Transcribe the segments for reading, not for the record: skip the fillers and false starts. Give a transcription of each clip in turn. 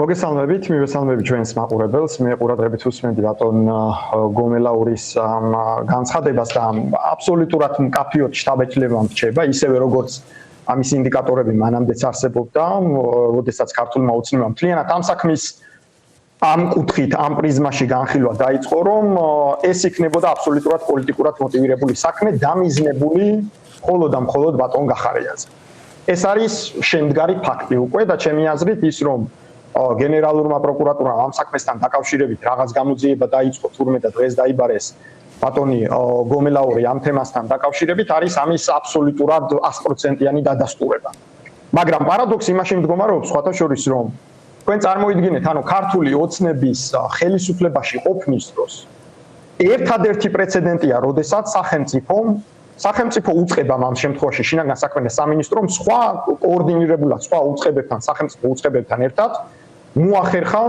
მოგესალმებით, მივესალმებით ჩვენს მაყურებელს. მე ყურადღებით უსმენდი ბატონ გომელაურის განცხადებას და აბსოლუტურად მკაფიოდ შთაბეჭდილება მრჩება, ისევე როგორც ამის ინდიკატორები მანამდეც არსებობდა, როდესაც ქართულმა ოცნებამ მთლიანად ამ საქმის ამ კუთხით, ამ პრიზმაში განხილვა დაიწყო, რომ ეს იქნებოდა აბსოლუტურად პოლიტიკურად მოტივირებული საქმე, დამიზნებული მხოლოდ და მხოლოდ ბატონ გახარიაზე. ეს არის შემდგარი ფაქტი უკვე და ჩემი აზრით ის რომ გენერალურმა პროკურატურამ ამ საქმესთან დაკავშირებით რაღაც გამოძიება დაიწყო თურმე და დღეს დაიბარეს ბატონი გომელაური ამ თემასთან დაკავშირებით არის ამის აბსოლუტურად 100%-იანი დადასტურება. მაგრამ პარადოქსი იმაში მდგომარეობს სხვათა შორის რომ თქვენ წარმოიდგინეთ, ანუ ქართული ოცნების ხელისუფლებაში ყოფნის დროს ერთადერთი პრეცედენტია, როდესაც სახელმწიფო უწყება ამ შემთხვევაში შინაგან საქმეთა სამინისტრომ სხვა კოორდინირებულად სხვა უწყებებთან, სახელმწიფო უწყებებთან ერთად მოახერხა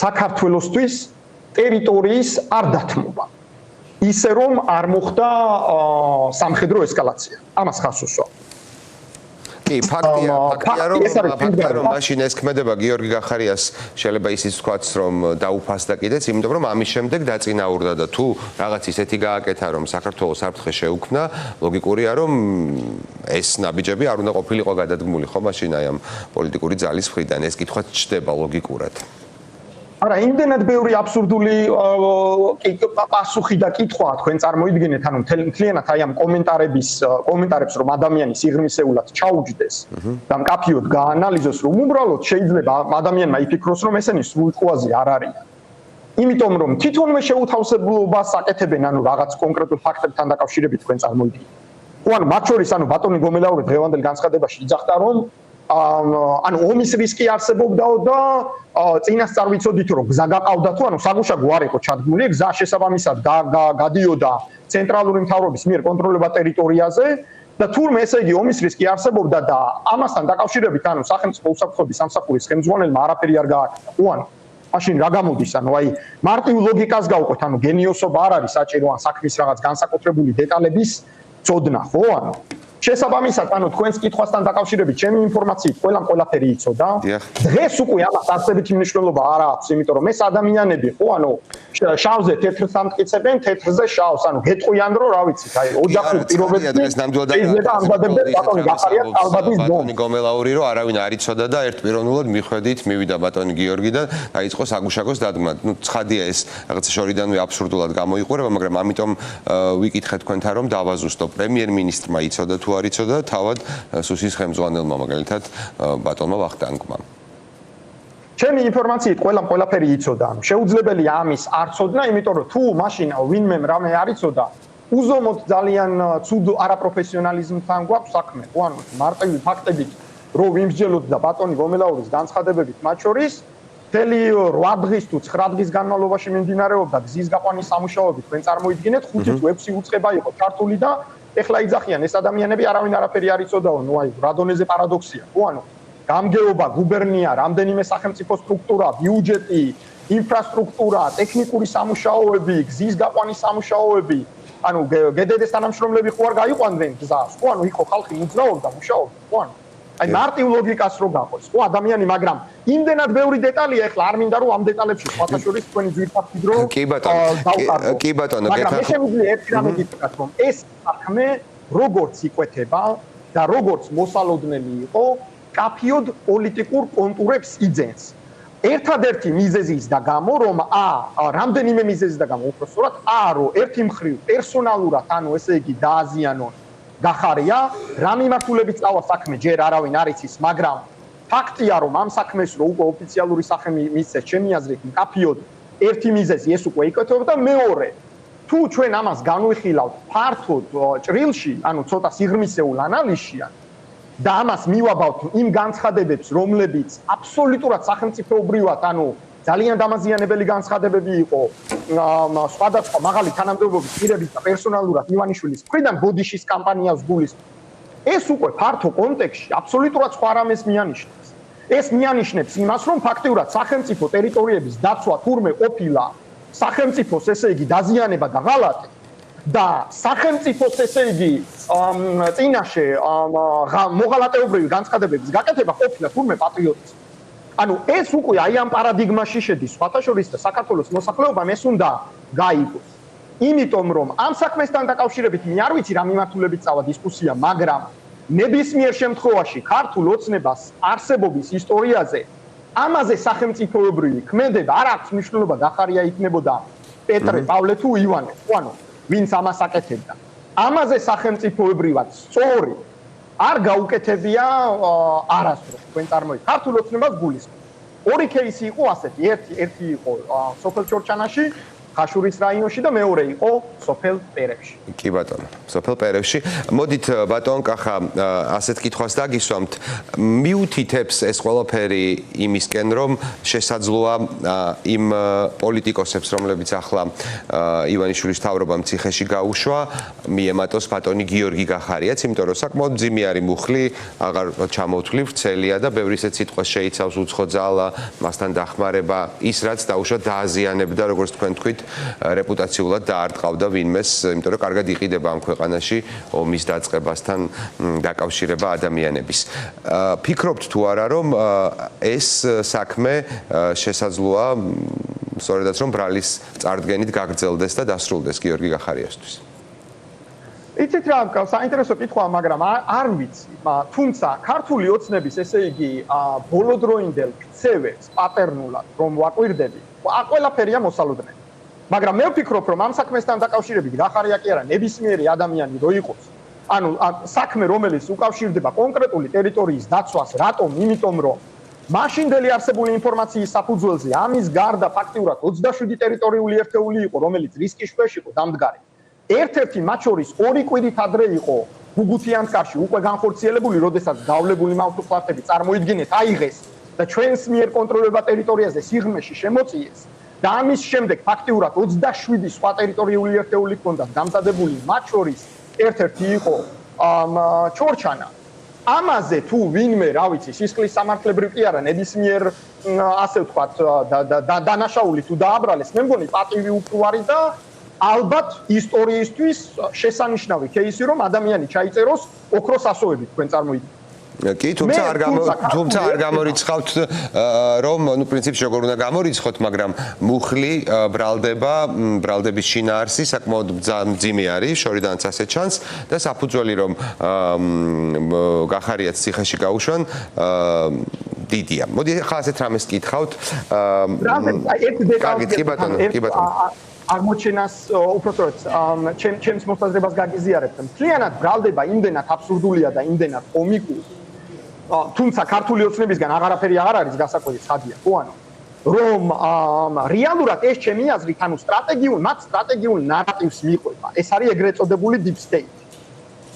საქართველოსთვის ტერიტორიის არ დათმობა. ისე რომ არ მოხდა სამხედრო ესკალაცია. ამას ხაზს უსვამთ. კი, ფაქტია რომ მაშინ ეს ქმედება გიორგი გახარიას შეიძლება ისიც ვთქვათ, რომ დაუფასდა კიდეც, იმიტომ რომ ამის შემდეგ დაწინაურდა და თუ რაღაც ისეთი გააკეთა, რომ საქართველოს საფრთხე შეუქმნა, ლოგიკურია, რომ ეს ნაბიჯები არ უნდა ყოფილიყო გადადგმული, ხო, მაშინ აი ამ პოლიტიკური ძალის მხრიდან ეს კითხვაც ჩდება ლოგიკურად. არა, იმდენად ბევრი აბსურდული პასუხი და კითხვა თქვენ წარმოიდგინეთ, ანუ მთლიანად აი ამ კომენტარებს რომ ადამიანი სიღრმისეულად ჩაუჯდეს და მკაფიოდ გაანალიზოს, რომ უბრალოდ შეიძლება ადამიანმა იფიქროს, რომ ესენი სრულწყვაზე არ არიან. იმიტომ რომ თვითონვე შეუთავსებლობას აკეთებენ, ანუ რაღაც კონკრეტულ ფაქტებთან დაკავშირებით თქვენ წარმოიდგინეთ. ხო, ანუ მათ შორის ანუ ბატონი გომელაური დღევანდელ განცხადებაში იძახდა, რომ ანუ ომის რისკი არსებობდაო და წინასწარ ვიცოდით რომ გზა გაყავდა თუ ანუ საგუშაგო არ იყო ჩადგმული, გზა შესაბამისად გადიოდა ცენტრალური მთავრობის მიერ კონტროლირებულ ტერიტორიაზე და თურმე ესე იგი ომის რისკი არსებობდა და ამასთან დაკავშირებით ანუ სახელმწიფო უსაფრთხოების სამსახურის ხელმძღვანელმა არაფერი არ გააკეთა. ხო, ანუ მაშინ რა გამოდის, ანუ აი მარტივ ლოგიკას გავყვეთ, ანუ გენიოსობა არ არის საჭირო ან საქმის რაღაც განსაკუთრებული დეტალების წოდნა, ხო, ანუ შესაბამისად, ანუ თქვენს კითხვასთან დაკავშირებით ჩემი ინფორმაციით ყველაფერი იცოდა. დღეს უკვე ამას არსებითი მნიშვნელობა არ აქვს, იმიტომ რომ ეს ადამიანები, ხო, ანუ შავზე თეთრს ამტკიცებენ, თეთრზე შავს, ანუ გეტყვიან რომ რა ვიცით, აი ოჯახურ პირობებში შეიძლება ამბადებდეს ბატონი გახარიას ალბათის დომ. ბატონი გომელაური რომ არავინ არ იცოდა და ერთპიროვნულად მიხვედით მივიდა ბატონი გიორგი და დაიწყო საგუშაგოს დადგმა. ნუ ცხადია ეს რაღაცა შორიდანვე აბსურდულად გამოიყურება, მაგრამ ამიტომ ვიკითხეთ თქვენთან რომ დავაზუსტო პრემიერ-მინისტრმა იცოდა თუ არ იცოდა თავად სუსის ხელმძღვანელმა მაგალითად ბატონმა ვახტანგმა. ჩემი ინფორმაციით ყველაფერი იცოდა. შეუძლებელია ამის არ ცოდნა, იმიტომ რომ თუ მაშინ ვინმე რამე არ იცოდა, უზომოდ ძალიან ცუდ არაპროფესიონალიზმთან გვაქვს საქმე. ხო, ანუ მარტივი ფაქტებით რო ვიმსჯელოთ და ბატონი გომელაურის განცხადებებით მათ შორის მთელი 8 დღის თუ 9 დღის განმავლობაში მიმდინარეობდა გზის გაყვანის სამუშაოები, თქვენ წარმოიდგინეთ 5 თუ 6 უწყება იყო ჩართული და ეხლა იძახიან ეს ადამიანები არავინ არაფერი არ იცოდაო, ნუ აი რა დონეზე პარადოქსია, ხო, ანუ გამგეობა, გუბერნია, რამდენიმე სახელმწიფო სტრუქტურა, ბიუჯეტი, ინფრასტრუქტურა, ტექნიკური სამუშაოები, გზის გაყვანის სამუშაოები, ანუ გედედეს თანამშრომლები ხო არ გაიყვანდნენ გზას, ხო, ანუ იქ ხალხი მუძნაობდა, მუშაობდა, ხო, ანუ აი მარტივ ლოგიკას რო გაყოს, ხო, ადამიანი, მაგრამ იმდენად ბევრი დეტალია, ეხლა არ მინდა რომ ამ დეტალებში სხვათა შორის თქვენი ძვირფასი დრო კი ბატონო, მაგრამ მე შემიძლია ერთი რამე გითხრათ, რომ ეს საქმე როგორც იკვეთება და როგორც მოსალოდნელი იყო, კაფიოდ პოლიტიკურ კონტურებს იძენს. ერთადერთი მიზეზის და გამო, რომ რამდენიმე მიზეზის და გამო, უბრალოდ რომ ერთი მხრივ პერსონალურად, ანუ ესე იგი დააზიანონ გახარია, რა მიმართულებით წავა საქმე ჯერ არავინ არ იცის, მაგრამ ფაქტია, რომ ამ საქმეს რო უკვე ოფიციალური სახე მისცეს, ჩემი აზრით, კაფიოდ ერთი მიზეზი ეს უკვე იკვეთება და მეორე, თუ ჩვენ ამას განვიხილავთ ფართოდ ჭრილში, ანუ ცოტა სიღრმისეულ ანალიზში და ამას მივაბავთ იმ განცხადებებს, რომლებიც აბსოლუტურად სახელმწიფოებრივად, ანუ ძალიან დამაზიანებელი განცხადებები იყო სხვადასხვა მაღალი თანამდებობის პირების და პერსონალურად ივანიშვილის მხრიდან ბოდიშის კამპანიას გულისხმობს. ეს უკვე ფართო კონტექსტში აბსოლუტურად სხვა რამეს მიანიშნებს. ეს მიანიშნებს იმას, რომ ფაქტიურად სახელმწიფო ტერიტორიების დაცვა თურმე ყოფილა სახელმწიფოს ესე იგი დაზიანება და ღალატი და სახელმწიფოს ესე იგი წინაშე მოღალატეობრივი განცხადებების გაკეთება ყოფილა თურმე პატრიოტიზმი. ანუ ეს უკვე აი ამ პარადიგმაში შედის, სხვათა შორის და საქართველოს მოსახლეობამ ეს უნდა გაიგოს. იმიტომ რომ ამ საქმესთან დაკავშირებით მე არ ვიცი რა მიმართულებით წავა დისკუსია, მაგრამ ნებისმიერ შემთხვევაში ქართულ ოცნებას არსებობის ისტორიაზე ამაზე სახელმწიფოებრივი ქმედება არ აქვს მნიშვნელობა გახარია იქნებოდა პეტრე, პავლე თუ ივანე, ანუ ვინც ამას აკეთებდა. ამაზე სახელმწიფოებრივად სწორი არ გაუკეთებია არასდროს თქვენ წარმოიდგინეთ. ქართულ ოცნებას გულისხმობ. ორი кейსი იყო ასეთი, ერთი იყო სოფელ ჩორჩანაში, ხაშურის რაიონში და მეორე იყო სოფელ პერევში. კი ბატონო, სოფელ პერევში. მოდით ბატონ კახა ასეთ კითხვას დაგისვამთ. მიუთითებს ეს ყველაფერი იმისკენ, რომ შესაძლოა იმ პოლიტიკოსებს, რომლებიც ახლა ივანიშვილის თავრობამ ციხეში გაუშვა, მიემატოს ბატონი გიორგი გახარიაც, იმიტომ რომ საკმაოდ მძიმე არის მუხლი, აღარ ჩამოთვლი, ვრცელია და ბევრი ისეთ სიტყვას შეიცავს უცხო ძალა, მასთან დახმარება, ის რაც დაუშვა დააზიანებდა, როგორც თქვენ თქვით, რეპუტაციულად დაარტყავდა ვინმეს, იმიტომ რომ კარგად იყიდება ამ ქვეყანაში ომის დაწყებასთან დაკავშირება ადამიანების. ფიქრობთ თუ არა, რომ ეს საქმე შესაძლოა სწორედაც რომ ბრალის წარდგენით გაგრძელდეს და დასრულდეს გიორგი გახარიასთვის? იცით რა, საინტერესო კითხვაა, მაგრამ არ ვიცი, თუმცა ქართული ოცნების, ესე იგი, ბოლოდროინდელ ქცევებს პატერნულად რომ ვაკვირდები, ყველაფერია მოსალოდნელი. მაგრამ მე ვფიქრობ, რომ ამ საქმესთან დაკავშირებით გახარია კი არა ნებისმიერი ადამიანი რო იყოს, ანუ საქმე რომელიც უკავშირდება კონკრეტული ტერიტორიის დაცვას, რატომ? იმიტომ რომ მაშინდელი არსებული ინფორმაციის საფუძველზე ამის გარდა ფაქტიურად 27 ტერიტორიული ერთეული იყო, რომელიც რისკის ქვეშ იყო დამდგარი. ერთ-ერთი მათ შორის 2 კვირით ადრე იყო გუგუთიანსკაში უკვე განხორციელებული, როდესაც გავლებული მავთუხლართები წარმოიდგინეთ აიღეს და ჩვენს მიერ კონტროლირებულ ტერიტორიაზე სიღრმეში შემოწიეს. და ამის შემდეგ ფაქტიურად 27 სხვა ტერიტორიული ერთეული ჰქონდა დამზადებული, მათ შორის ერთ-ერთი იყო ჩორჩანა. ამაზე თუ ვინმე, რა ვიცი, სისხლის სამართლებრივ კი არა, ნებისმიერ ასე ვთქვათ, დანაშაული თუ დააბრალეს, მე მგონი პატივი უფრო არის და ალბათ ისტორიისთვის შესანიშნავი кейსი, რომ ადამიანი ჩაიწეროს ოქროს ასოებით, თქვენ წარმოიდგინეთ. კი, თუმცა არ გამორიცხავთ, რომ, ნუ პრინციპში როგორ უნდა გამორიცხოთ, მაგრამ მუხლი ბრალდება, ბრალდების შინაარსი საკმაოდ მძიმე არის, შორიდანაც ასე ჩანს და საფუძველი რომ გახარიაც ციხეში გაუშვან, დიდია. მოდი ახლა ასეთ რამეს კითხავთ. კი ბატონო, კი ბატონო. აღმოჩენას უпростоრად ჩემს მოსაზრებას გაგიზიარებთ. მთლიანად ბრალდება იმდენად აბსურდულია და იმდენად კომიკური. თუმცა ქართული ოცნებისგან აღარაფერი აღარ არის გასაკვირი ცხადია, ხო ანუ რომ რეალურად ეს ჩემი აზრით, ანუ მათ სტრატეგიულ ნარატივს მიყვება. ეს არის ეგრეთ წოდებული deep state.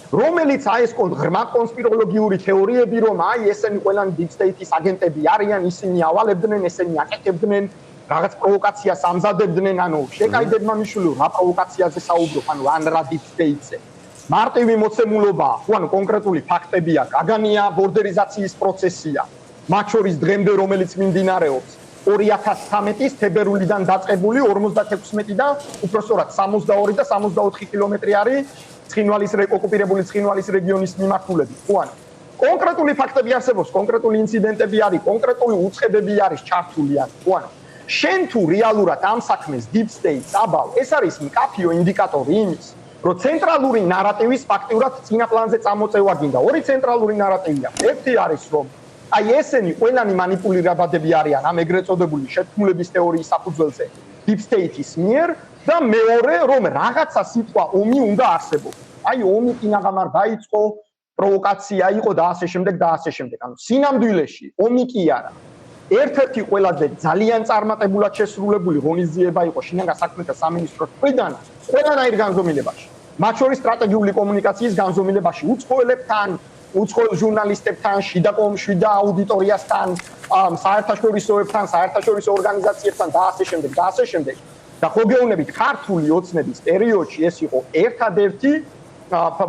რომელიც აი ეს ღრმა კონსპიროლოგიური თეორიები, რომ აი ესენი ყველანი deep state-ის აგენტები არიან, ისინი ავალებდნენ, ესენი აკეთებდნენ რაღაც პროვოკაციას ამზადებდნენ, ანუ შეკაიდებმა მიშული რა პროვოკაციაზე საუბრობ, ანუ ან რა deep state-ზე. მარტივი მოცემულობა, ანუ კონკრეტული ფაქტებია, გაგანია ბორდერიზაციის პროცესია, მათ შორის დღემდე რომელიც მიმდინარეობს 2013-ის თებერვლიდან დაწყებული 56-დან უпростоრად 62 და 64 კილომეტრი არის ცხინვალის ოკუპირებული ცხინვალის რეგიონის მიმართულებით, ხო ანუ კონკრეტული ფაქტები არსებობს, კონკრეტული ინციდენტები არის, კონკრეტული უწყებები არის ჩართული, ხო ანუ შენ თუ რეალურად ამ საქმეს deep state-ს აბავ, ეს არის მკაფიო ინდიკატორი იმის, რომ ცენტრალური ნარატივის ფაქტიურად წინა პლანზე წამოწევა გინდა. ორი ცენტრალური ნარატივია. ერთი არის, რომ აი ესენი ყველანი მანიპულირებადები არიან ამ ეგრეთ წოდებული შეთქმულების თეორიის საფუძველზე deep state-ის მიერ და მეორე, რომ რაღაცა სიტყვა ომი უნდა არსებობდეს. აი ომი კინაღამარ დაიწყო, პროვოკაცია იყო და ასე შემდეგ და ასე შემდეგ. ანუ სინამდვილეში ომი კი არა. ერთ-ერთი ყველაზე ძალიან წარმატებულად შესრულებული ღონისძიება იყო შინაგან საქმეთა სამინისტროს მხრიდან ყველანაირ განზომილებაში. მათ შორის სტრატეგიული კომუნიკაციის განზომილებაში უცხოელებთან, უცხოელ ჟურნალისტებთან, შიდა აუდიტორიასთან, საერთაშორისოებთან, საერთაშორისო ორგანიზაციებთან და ასე შემდეგ და ასე შემდეგ. და ხო გეუბნებით, ქართული ოცნების პერიოდში ეს იყო ერთადერთი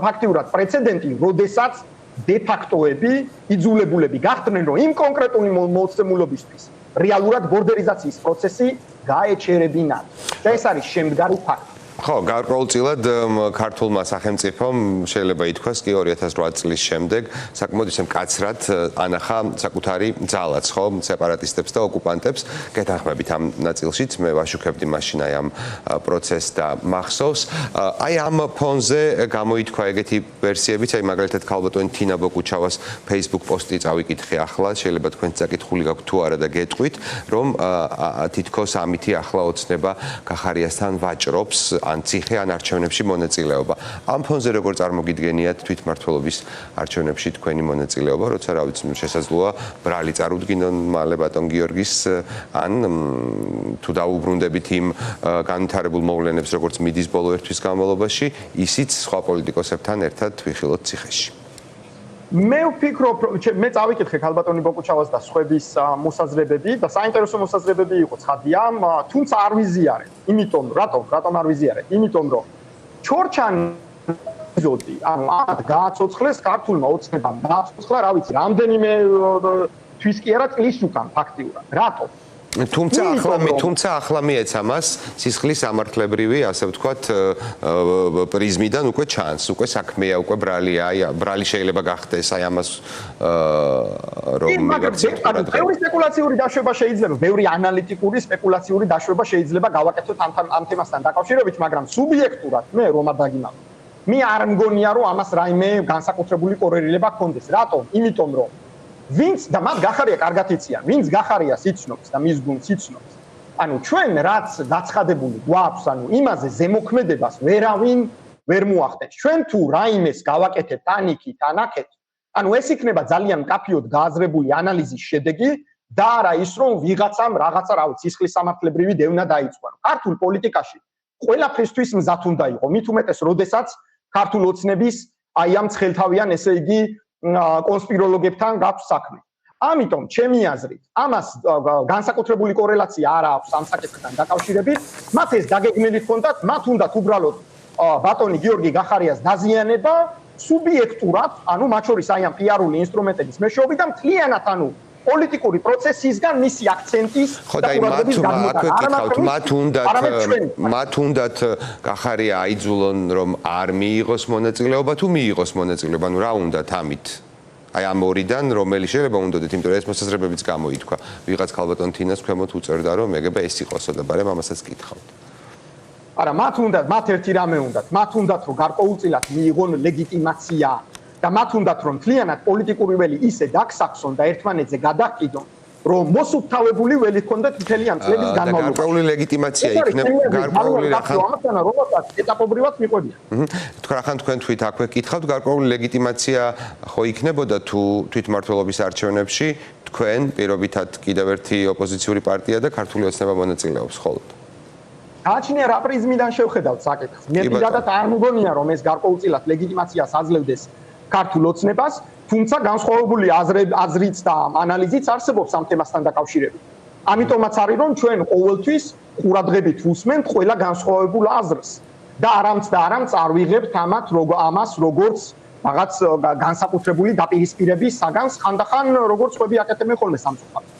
ფაქტიურად პრეცედენტი, როდესაც დე-ფაქტოები, იძულებულები გახდნენ, რომ იმ კონკრეტული მოცემულობისთვის რეალურად ბორდერიზაციის პროცესი გაეჩერებინათ. და ეს არის შემდგარი ფაქტი. ხო, გარკვეულწილად ქართულმა სახელმწიფომ შეიძლება ითქვას კი 2008 წლის შემდეგ საკმაოდ ისე მკაცრად ანახა საკუთარი ძალაც, ხო, სეპარატისტებს და ოკუპანტებს. გეთანხმებით ამ ნაწილშიც მე ვაშუქებდი მაშინ აი ამ პროცესს და მახსოვს. აი ამ ფონზე გამოითქვა ეგეთი ვერსიებიც, აი მაგალითად ქალბატონი თინა ბოკუჩავას Facebook პოსტი წავიკითხე ახლა, შეიძლება თქვენც საკითხული გაქვთ თუ არა და გეტყვით, რომ თითქოს ამითი ახლა ოცნება გახარიასთან ვაჭრობს ან ციხე ან არჩევნებში მონაწილეობა. ამ ფონზე როგორ წარმოგიდგენიათ თვითმმართველობის არჩევნებში თქვენი მონაწილეობა, როცა რა ვიცი, შესაძლოა ბრალი წარუდგინონ მალე ბატონ გიორგის ან თუ დაუბრუნდებით იმ განვითარებულ მოვლენებს, როგორც მიდის ბოლო ერთვის განმავლობაში, ისიც სხვა პოლიტიკოსებთან ერთად ვიხილოთ ციხეში. მე ვფიქრობ, მე წავიკითხე ქალბატონი ბოკუჩავას და სხვების მოსაზრებები და საინტერესო მოსაზრებები იყო ცხადია, თუმცა არ ვიზიარებ. იმიტომ, რატომ არ ვიზიარებ? იმიტომ, რომ ჩორჩანი ეპიზოდი, ანუ ამათ გააცოცხლეს ქართულმა ოცნებამ, გააცოცხლა, რა ვიცი, რამდენიმე თვის კი არა წლის უკან ფაქტიურად. რატომ? თუმცა ახლა მიეცა მას სისხლის სამართლებრივი, ასე ვთქვათ, პრიზმიდან უკვე ჩანს, უკვე საქმეა, უკვე ბრალია, აი ბრალი შეიძლება გახდეს, აი ამას რომ მაგრამ ბევრი სპეკულაციური დაშვება შეიძლება, ბევრი ანალიტიკური სპეკულაციური დაშვება შეიძლება გავაკეთოთ ამ თემასთან დაკავშირებით, მაგრამ სუბიექტურად მე რომ არ დაგიმალო. მე არ მგონია რომ ამას რაიმე განსაკუთრებული კორელირება ჰქონდეს. რატომ? იმიტომ რომ ვინც და მათ გახარია კარგად იციან, ვინც გახარია სიცნობს და მის გუნდს იცნობს. ანუ ჩვენ რაც დაცხადებული გვაქვს, ანუ იმაზე ზემოქმედებას ვერავინ ვერ მოახდენს. ჩვენ თუ რაიმეს გავაკეთებთ ანიქით, ანაკეთ, ანუ ეს იქნება ძალიან მკაფიოდ გააზრებული ანალიზის შედეგი და არა ის რომ ვიღაცამ რაღაცა რა ვიცი სისხლის სამართლებრივი დევნა დაიწყო. ქართულ პოლიტიკაში ყველაფრისთვის მზად უნდა იყო, მით უმეტეს როდესაც ქართულ ოცნების აი ამ ცხელთავიან, ესე იგი კონსპიროლოგებთან გაქვს საქმე. ამიტომ ჩემი აზრით, ამას განსაკუთრებული კორელაცია არ აქვს ამ საკითხთან დაკავშირებით, მათ ეს დაგეგმილი ჰქონდათ, მათ უნდათ უბრალოდ ბატონი გიორგი გახარიას დაზიანება სუბიექტურად, ანუ მათ შორის აი ამ პიარული ინსტრუმენტების მეშვეობით და მთლიანად ანუ პოლიტიკური პროცესისგან მისი აქცენტის და ყურადღების მათ უნდათ გახარია აიძულონ რომ არ მიიღოს მონაწილეობა თუ მიიღოს მონაწილეობა, ანუ რა უნდათ ამით? აი ამ ორიდან რომელი შეიძლება უნდათ, იმიტომ რომ ეს მოსაზრებებიც გამოითქვა. ვიღაც ქალბატონ თინას ქვემოთ უწერდა რომ მეგება ეს იყოსო და ბარემ ამასაც კითხავთ. არა, მათ ერთი რამე უნდათ, მათ უნდათ რომ გარკვეულწილად მიიღონ ლეგიტიმაცია და მათ უნდათ რომ მთლიანად პოლიტიკური ველი ისე დაგსახსონ და ერთმანეთზე გადაყიდონ, რომ მოსუფთავებული ველი ჰქონდეთ მთელი ამ წლების განმავლობაში. გარკვეული ლეგიტიმაცია იქნება, გარკვეული ამასთან რომელსაც ეტაპობრივად მიყვებიან. თქვენ თქვენ თვით აქვე კითხავთ, გარკვეული ლეგიტიმაცია ხო იქნებოდა თუ თვითმმართველობის არჩევნებში თქვენ პირობითად კიდევ ერთი ოპოზიციური პარტია და ქართული ოცნება მონაწილეობს ხოლმე. გააჩნია რა პრიზმიდან შევხედავთ საკითხს. მე პირადად არ მგონია რომ ეს გარკვეულწილად ლეგიტიმაციას აძლევდეს ქართულ ოცნებას, თუმცა განსხვავებული აზრიც და ანალიზიც არსებობს ამ თემასთან დაკავშირებით. ამიტომაც არის რომ ჩვენ ყოველთვის ყურადღებით ვუსმენთ ყველა განსხვავებულ აზრს და არამც არ ვიღებთ ამას როგორც რაღაც განსაკუთრებული დაპირისპირების საგანს ხანდახან როგორც ხვები აკეთებენ ხოლმე სამწუხაროდ.